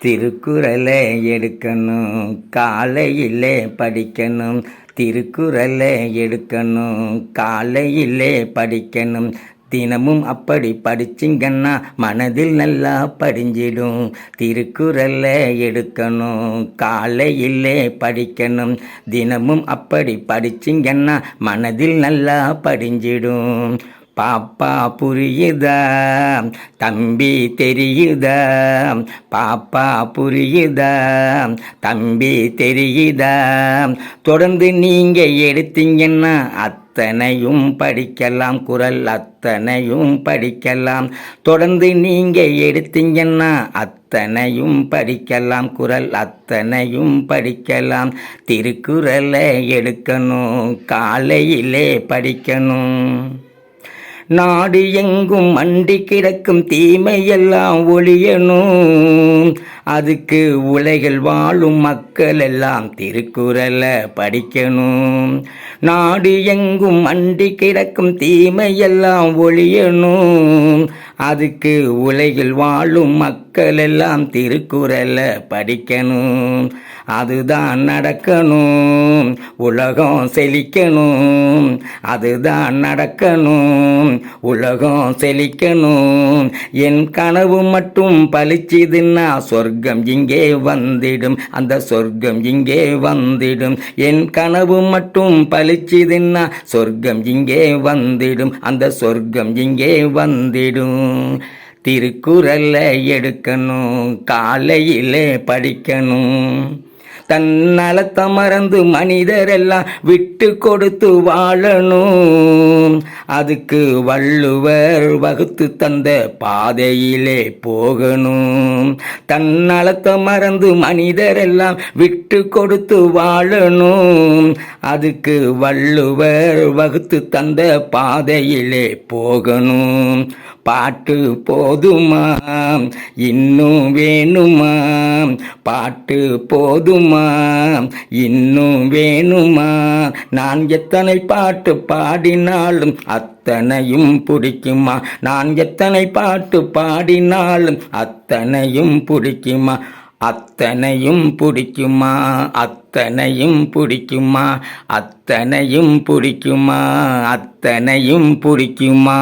திருக்குறளை எடுக்கணும், காலையிலே படிக்கணும். திருக்குறளை எடுக்கணும், காலையிலே படிக்கணும். தினமும் அப்படி படிச்சிங்கன்னா மனதில் நல்லா படிஞ்சிடும். திருக்குறளை எடுக்கணும், காலையிலே படிக்கணும். தினமும் அப்படி படிச்சிங்கன்னா மனதில் நல்லா படிஞ்சிடும். பாப்பா புரியுதா, தம்பி தெரியுதா? பாப்பா புரியுதா, தம்பி தெரியுதா? தொடர்ந்து நீங்க எடுத்தீங்கன்னா அத்தனையும் படிக்கலாம், குறள் அத்தனையும் படிக்கலாம். தொடர்ந்து நீங்க எடுத்தீங்கன்னா அத்தனையும் படிக்கலாம், குறள் அத்தனையும் படிக்கலாம். திருக்குறளை எடுக்கணும், காலையிலே படிக்கணும். நாடு எங்கும் மண்டி கிடக்கும் தீமையெல்லாம் ஒழியணும். அதுக்கு உலகில் வாழும் மக்கள் எல்லாம் திருக்குறளை படிக்கணும். நாடு எங்கும் மண்டி கிடக்கும் தீமையெல்லாம் ஒழியணும். அதுக்கு உலகில் வாழும் மக்கள் எல்லாம் திருக்குறளை படிக்கணும். அதுதான் நடக்கணும், உலகம் செழிக்கணும். அதுதான் நடக்கணும், உலகம் செழிக்கணும். என் கனவு மட்டும் பலிச்சதுன்னா சொர்க்கம் இங்கே வந்திடும், அந்த சொர்க்கம் இங்கே வந்திடும். என் கனவு மட்டும் பலிச்சதுன்னா சொர்க்கம் இங்கே வந்திடும், அந்த சொர்க்கம் இங்கே வந்திடும். திருக்குறளை எடுக்கணும், காலையிலே படிக்கணும். தன்னலத்தை மறந்து மனிதரெல்லாம் விட்டு கொடுத்து வாழணும். அதுக்கு வள்ளுவர் வகுத்து தந்த பாதையிலே போகணும். தன்னலத்தை மறந்து மனிதரெல்லாம் விட்டு கொடுத்து வாழணும். அதுக்கு வள்ளுவர் வகுத்து தந்த பாதையிலே போகணும். பாட்டு போதுமா, இன்னும் வேணுமா? பாட்டு போதுமா, இன்னும் வேணுமா? நான் எத்தனை பாட்டு பாடினாலும் அத்தனையும் பிடிக்குமா? நான் எத்தனை பாட்டு பாடினாலும் அத்தனையும் பிடிக்குமா? அத்தனையும் பிடிக்குமா? அத்தனையும் பிடிக்குமா? அத்தனையும் பிடிக்குமா? அத்தனையும் பிடிக்குமா?